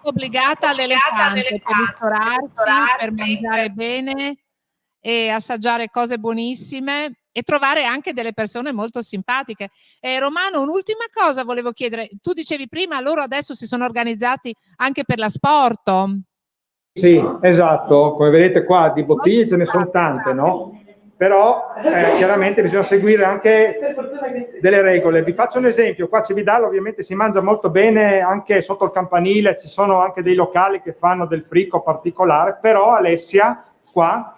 S2: obbligata all'elefante per ristorarsi, per mangiare bene e assaggiare cose buonissime e trovare anche delle persone molto simpatiche. Romano, un'ultima cosa volevo chiedere. Tu dicevi prima, loro adesso si sono organizzati anche per l'asporto.
S3: Sì, esatto, come vedete qua di bottiglie ce ne sono tante, no? Però chiaramente bisogna seguire anche delle regole. Vi faccio un esempio: qua a Cividale ovviamente si mangia molto bene anche sotto il campanile, ci sono anche dei locali che fanno del fricco particolare, però Alessia qua,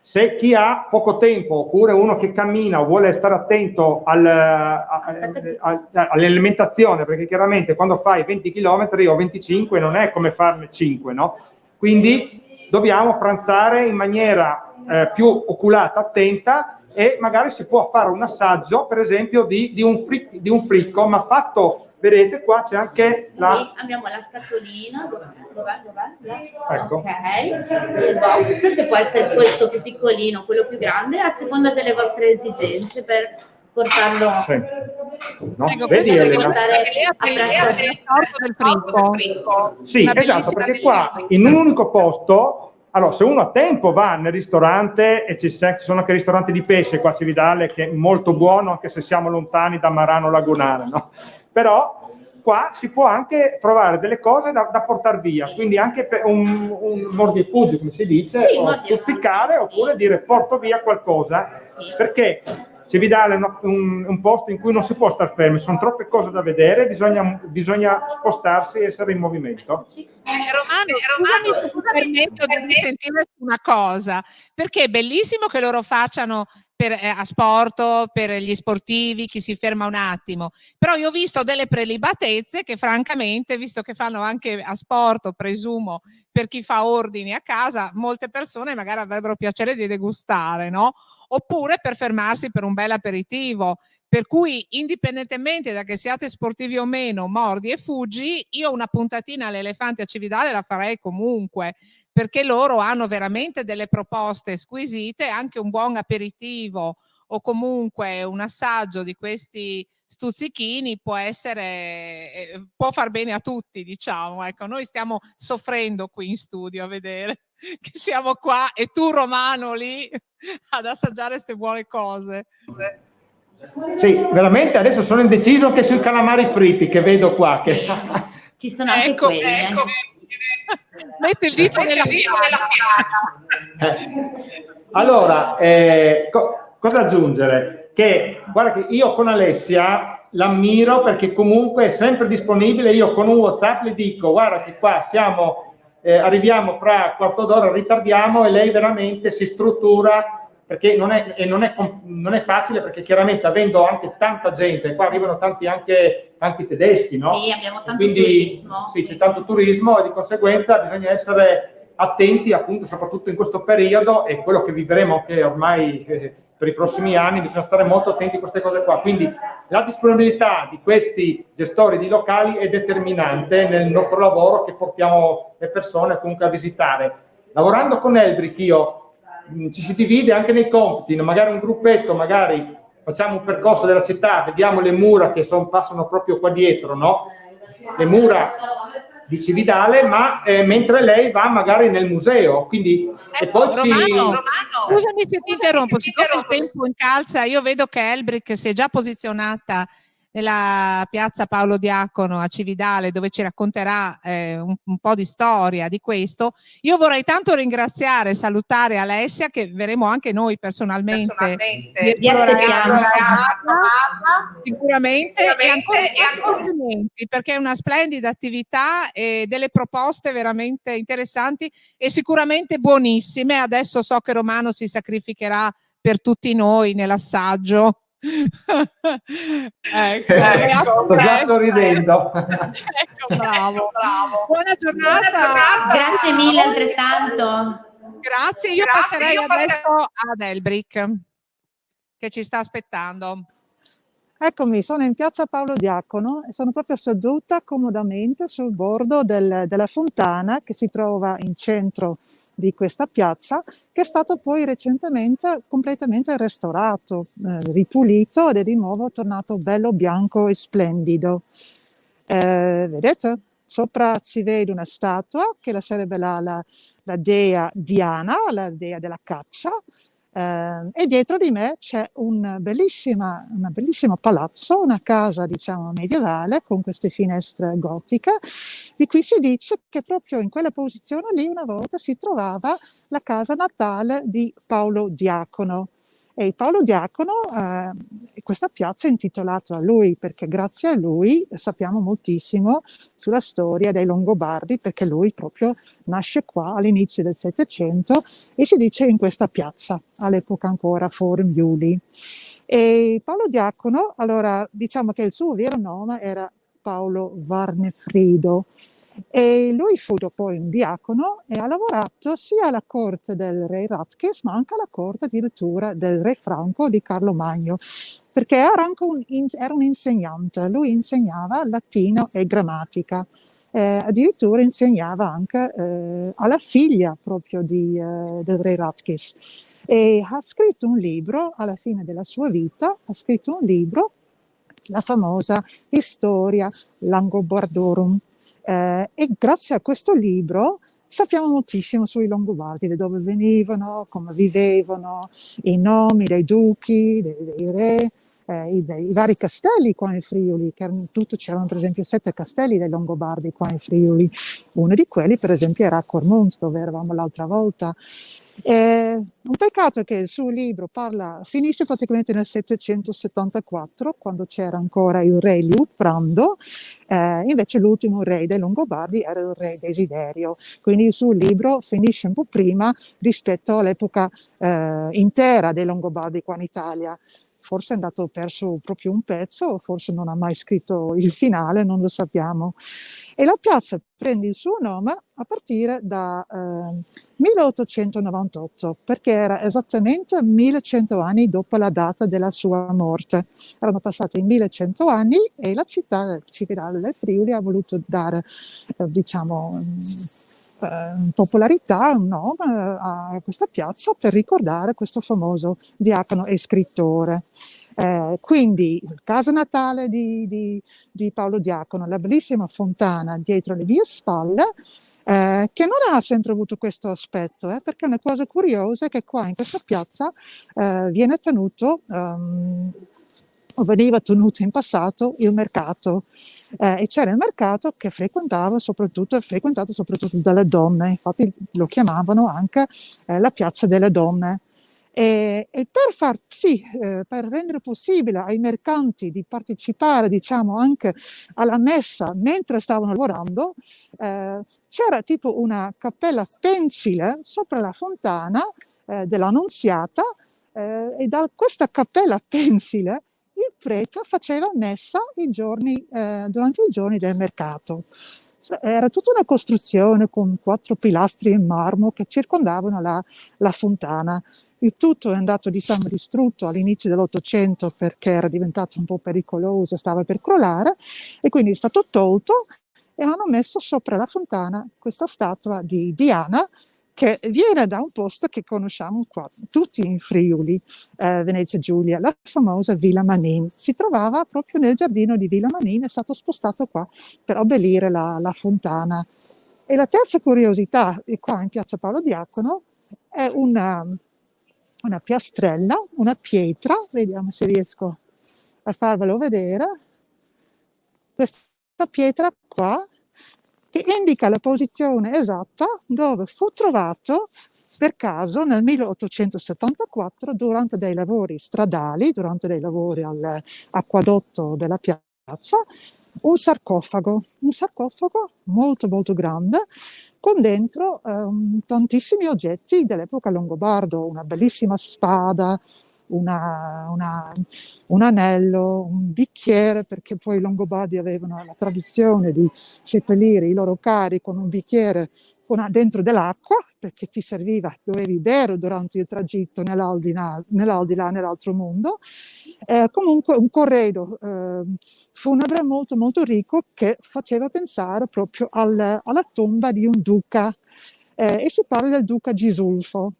S3: se chi ha poco tempo oppure uno che cammina o vuole stare attento all'alimentazione, perché chiaramente quando fai 20 km o 25 non è come farne 5, no? Quindi dobbiamo pranzare in maniera più oculata, attenta, e magari si può fare un assaggio, per esempio, di un fricco, ma fatto, vedete qua c'è anche la...
S5: Sì, abbiamo la scatolina, dov'è?
S3: Ecco.
S5: Ok, il box, che può essere questo più piccolino, quello più grande, a seconda delle vostre esigenze per portarlo...
S3: Sì. No?
S2: Ecco,
S3: Vedi, Elena?
S2: Del fricco.
S3: Sì, esatto, perché qua in un unico posto, allora se uno ha tempo va nel ristorante, e ci sono anche ristoranti di pesce qua a Cividale che è molto buono, anche se siamo lontani da Marano Lagunare, no? Però qua si può anche trovare delle cose da portare via, quindi anche per un mordiefuggi, come si dice,
S5: sì,
S3: o stuzzicare, oppure dire porto via qualcosa, perché Cividale è un posto in cui non si può star fermi, sono troppe cose da vedere, bisogna spostarsi e essere in movimento.
S2: Romano, scusami se ti permetto di sentire su una cosa, perché è bellissimo che loro facciano a sport, per gli sportivi, chi si ferma un attimo. Però io ho visto delle prelibatezze che francamente, visto che fanno anche a sport, presumo, per chi fa ordini a casa, molte persone magari avrebbero piacere di degustare, no? Oppure per fermarsi per un bel aperitivo. Per cui, indipendentemente da che siate sportivi o meno, mordi e fuggi, io una puntatina all'Elefante a Cividale la farei comunque, perché loro hanno veramente delle proposte squisite, anche un buon aperitivo o comunque un assaggio di questi stuzzichini può può far bene a tutti, diciamo. Ecco, noi stiamo soffrendo qui in studio a vedere che siamo qua e tu, Romano, lì ad assaggiare queste buone cose.
S3: Sì, veramente adesso sono indeciso anche sui calamari fritti che vedo qua.
S5: Sì, ci sono anche quelli.
S2: Metti il dito nella piaga.
S3: Allora, cosa aggiungere? Che guarda che io con Alessia l'ammiro perché comunque è sempre disponibile. Io con un WhatsApp le dico: guarda che qua siamo, arriviamo fra quarto d'ora, ritardiamo, e lei veramente si struttura, perché non è facile, perché chiaramente avendo anche tanta gente, qua arrivano tanti tedeschi, no?
S5: Sì, abbiamo tanto
S3: Quindi,
S5: turismo.
S3: Sì, c'è tanto turismo e di conseguenza bisogna essere attenti, appunto, soprattutto in questo periodo, e quello che vivremo anche ormai per i prossimi anni, bisogna stare molto attenti a queste cose qua. Quindi la disponibilità di questi gestori di locali è determinante nel nostro lavoro, che portiamo le persone comunque a visitare. Lavorando con Elbrick ci si divide anche nei compiti, magari un gruppetto, magari facciamo un percorso della città, vediamo le mura che passano proprio qua dietro, no? Le mura di Cividale, ma mentre lei va magari nel museo, quindi e poi
S2: Romano, scusami se ti interrompo, siccome il tempo incalza, io vedo che Elbrick si è già posizionata nella piazza Paolo Diacono a Cividale, dove ci racconterà un po' di storia di questo. Io vorrei tanto ringraziare e salutare Alessia, che verremo anche noi personalmente
S5: Vi aspettiamo.
S2: Sicuramente, e ancora complimenti, perché è una splendida attività e delle proposte veramente interessanti e sicuramente buonissime. Adesso so che Romano si sacrificherà per tutti noi nell'assaggio.
S3: Sto già sorridendo.
S2: Ecco, bravo. Buona giornata.
S5: Grazie mille, altrettanto.
S2: Grazie, io passerei adesso ad Elbrick, che ci sta aspettando.
S4: Eccomi, sono in piazza Paolo Diacono e sono proprio seduta comodamente sul bordo della fontana che si trova in centro di questa piazza, che è stato poi recentemente completamente restaurato, ripulito, ed è di nuovo tornato bello bianco e splendido. Vedete? Sopra si vede una statua che sarebbe la dea Diana, la dea della caccia. E dietro di me c'è un bellissimo palazzo, una casa diciamo medievale con queste finestre gotiche, di cui si dice che proprio in quella posizione lì una volta si trovava la casa natale di Paolo Diacono. E Paolo Diacono, questa piazza è intitolata a lui, perché grazie a lui sappiamo moltissimo sulla storia dei Longobardi, perché lui proprio nasce qua all'inizio del Settecento e si dice in questa piazza, all'epoca ancora Forum Iuli. E Paolo Diacono, allora diciamo che il suo vero nome era Paolo Varnefrido, e lui fu poi un diacono e ha lavorato sia alla corte del re Ratchis ma anche alla corte addirittura del re Franco di Carlo Magno, perché era anche un insegnante. Lui insegnava latino e grammatica, addirittura insegnava anche alla figlia proprio del re Ratchis, e ha scritto un libro alla fine della sua vita, la famosa Historia Langobardorum. E grazie a questo libro sappiamo moltissimo sui Longobardi, da dove venivano, come vivevano, i nomi dei duchi, dei re, i vari castelli qua in Friuli, che c'erano per esempio 7 castelli dei Longobardi qua in Friuli. Uno di quelli per esempio era a Cormons, dove eravamo l'altra volta. Un peccato che il suo libro finisce praticamente nel 774, quando c'era ancora il re Liutprando, invece l'ultimo re dei Longobardi era il re Desiderio, quindi il suo libro finisce un po' prima rispetto all'epoca intera dei Longobardi qua in Italia. Forse è andato perso proprio un pezzo, o forse non ha mai scritto il finale, non lo sappiamo. E la piazza prende il suo nome a partire da 1898, perché era esattamente 1100 anni dopo la data della sua morte. Erano passati 1100 anni e la città cividale del Friuli ha voluto dare, popolarità, un nome a questa piazza per ricordare questo famoso diacono e scrittore. Quindi casa natale di Paolo Diacono, la bellissima fontana dietro le vie spalle, che non ha sempre avuto questo aspetto, perché una cosa curiosa è che qua in questa piazza viene tenuto, o veniva tenuto in passato, il mercato. E c'era il mercato che frequentato soprattutto dalle donne, infatti lo chiamavano anche la piazza delle donne. E per rendere possibile ai mercanti di partecipare, diciamo, anche alla messa mentre stavano lavorando, c'era tipo una cappella pensile sopra la fontana dell'Annunziata, e da questa cappella pensile il prete faceva messa durante i giorni del mercato. Era tutta una costruzione con 4 pilastri in marmo che circondavano la fontana. Il tutto è andato, diciamo, distrutto all'inizio dell'Ottocento perché era diventato un po' pericoloso, stava per crollare, e quindi è stato tolto e hanno messo sopra la fontana questa statua di Diana, che viene da un posto che conosciamo qua tutti in Friuli, Venezia Giulia, la famosa Villa Manin. Si trovava proprio nel giardino di Villa Manin, è stato spostato qua per abbellire la fontana. E la terza curiosità, qua in piazza Paolo Diacono, è una piastrella, una pietra, vediamo se riesco a farvelo vedere, questa pietra qua, che indica la posizione esatta dove fu trovato per caso nel 1874 durante dei lavori stradali, durante dei lavori all'acquadotto della piazza, un sarcofago molto molto grande, con dentro tantissimi oggetti dell'epoca longobardo, una bellissima spada, un anello, un bicchiere, perché poi i Longobardi avevano la tradizione di seppellire i loro cari con un bicchiere dentro dell'acqua, perché ti serviva, dovevi bere durante il tragitto nell'aldilà, nell'altro mondo. Comunque un corredo funebre molto molto ricco, che faceva pensare proprio alla tomba di un duca, e si parla del duca Gisulfo.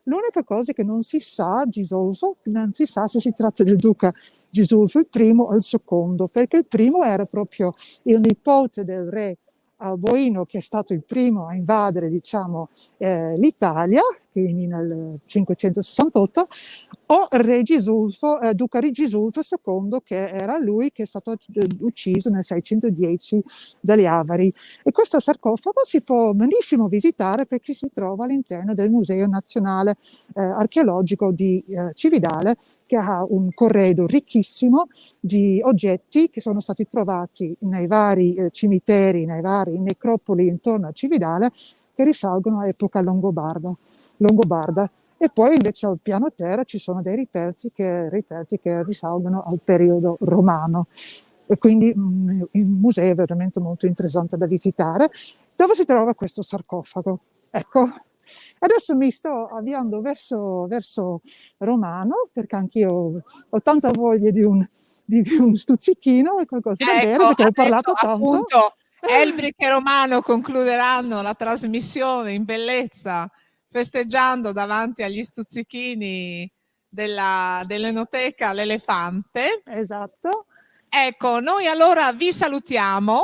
S4: L'unica cosa è che non si sa se si tratta del duca Gisulfo il primo o il secondo, perché il primo era proprio il nipote del re Alboino, che è stato il primo a invadere, diciamo, l'Italia, quindi nel 568, o re Gisulfo, duca Gisulfo II, che era lui che è stato ucciso nel 610 dagli Avari. E questo sarcofago si può benissimo visitare perché si trova all'interno del Museo Nazionale Archeologico di Cividale, che ha un corredo ricchissimo di oggetti che sono stati trovati nei vari cimiteri, nei vari necropoli intorno a Cividale, che risalgono all'epoca longobarda. E poi invece al piano terra ci sono dei reperti che risalgono al periodo romano. E quindi il museo è veramente molto interessante da visitare, dove si trova questo sarcofago. Ecco, adesso mi sto avviando verso Romano, perché anch'io ho tanta voglia di un stuzzichino e qualcosa da bere, perché ho parlato tanto.
S2: Appunto, Elbrick e Romano concluderanno la trasmissione in bellezza, festeggiando davanti agli stuzzichini dell'Enoteca L'Elefante.
S4: Esatto.
S2: Ecco, noi allora vi salutiamo.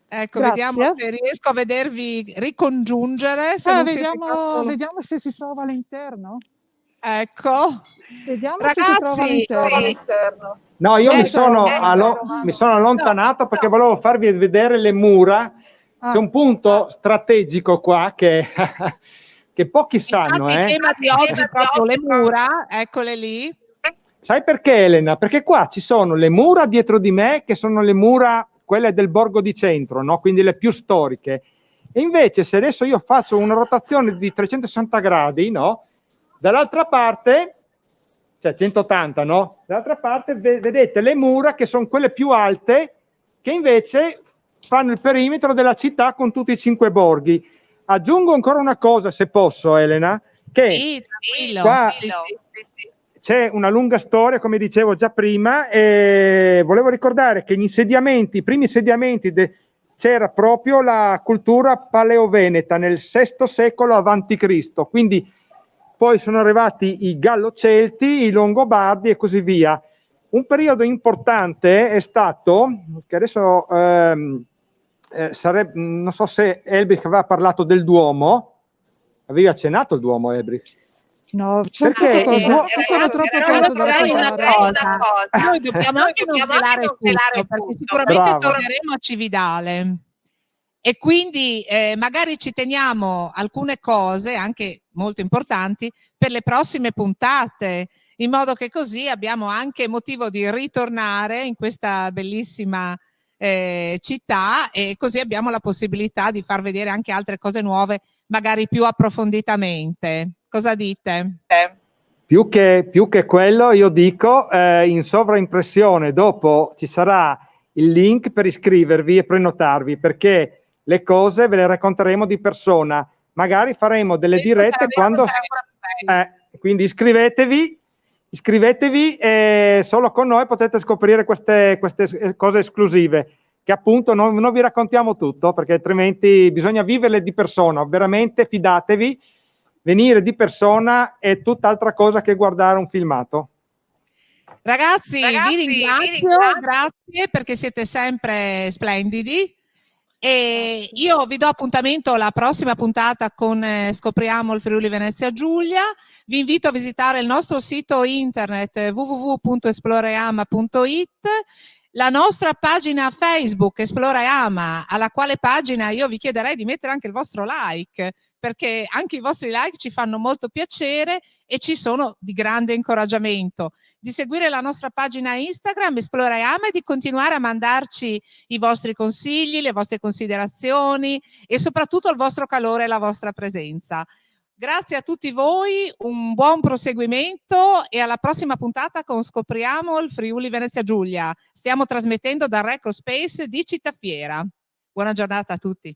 S2: Ecco,
S4: Grazie.
S2: vediamo se riesco a vedervi ricongiungere. Se non
S4: vediamo se si trova all'interno.
S2: Ecco.
S4: Vediamo se si trova all'interno.
S3: No, io mi sono
S4: no.
S3: allontanato perché volevo farvi vedere le mura. C'è un punto strategico qua che, che pochi sanno.
S2: Il tema di oggi è proprio le mura, eccole lì.
S3: Sai perché, Elena? Perché qua ci sono le mura dietro di me, che sono le mura, quelle del Borgo di Centro, no? Quindi le più storiche. E invece se adesso io faccio una rotazione di 360 gradi, no? Dall'altra parte, cioè 180, no? Dall'altra parte vedete le mura che sono quelle più alte, che invece fanno il perimetro della città con tutti i 5 borghi. Aggiungo ancora una cosa, se posso, Elena, che
S2: sì, tranquillo.
S3: qua
S2: Sì.
S3: c'è una lunga storia, come dicevo già prima, e volevo ricordare che gli insediamenti, i primi insediamenti c'era proprio la cultura paleoveneta nel VI secolo a.C., quindi poi sono arrivati i Gallo-Celti, i Longobardi e così via. Un periodo importante è stato, che adesso non so se Elbrich aveva parlato del Duomo, avevi accennato il Duomo, Elbrich?
S4: No, ci sono troppe cose da raccontare.
S2: Noi dobbiamo anche non svelare tutto, perché sicuramente torneremo a Cividale. E quindi magari ci teniamo alcune cose, anche molto importanti, per le prossime puntate, in modo che così abbiamo anche motivo di ritornare in questa bellissima città, e così abbiamo la possibilità di far vedere anche altre cose nuove, magari più approfonditamente. Cosa dite?
S3: Più che quello, io dico, in sovraimpressione dopo ci sarà il link per iscrivervi e prenotarvi, perché le cose ve le racconteremo di persona. Magari faremo delle dirette quando... quindi iscrivetevi e solo con noi potete scoprire queste cose esclusive, che appunto non vi raccontiamo tutto, perché altrimenti bisogna viverle di persona. Veramente fidatevi, venire di persona è tutt'altra cosa che guardare un filmato.
S2: Ragazzi, vi ringrazio, grazie perché siete sempre splendidi. E io vi do appuntamento alla prossima puntata con Scopriamo il Friuli Venezia Giulia. Vi invito a visitare il nostro sito internet www.esploreama.it, la nostra pagina Facebook Esploreama, alla quale pagina io vi chiederei di mettere anche il vostro like, perché anche i vostri like ci fanno molto piacere e ci sono di grande incoraggiamento. Di seguire la nostra pagina Instagram Esploreama e di continuare a mandarci i vostri consigli, le vostre considerazioni e soprattutto il vostro calore e la vostra presenza. Grazie a tutti voi, un buon proseguimento e alla prossima puntata con Scopriamo il Friuli Venezia Giulia. Stiamo trasmettendo dal Record Space di Cittafiera. Buona giornata a tutti.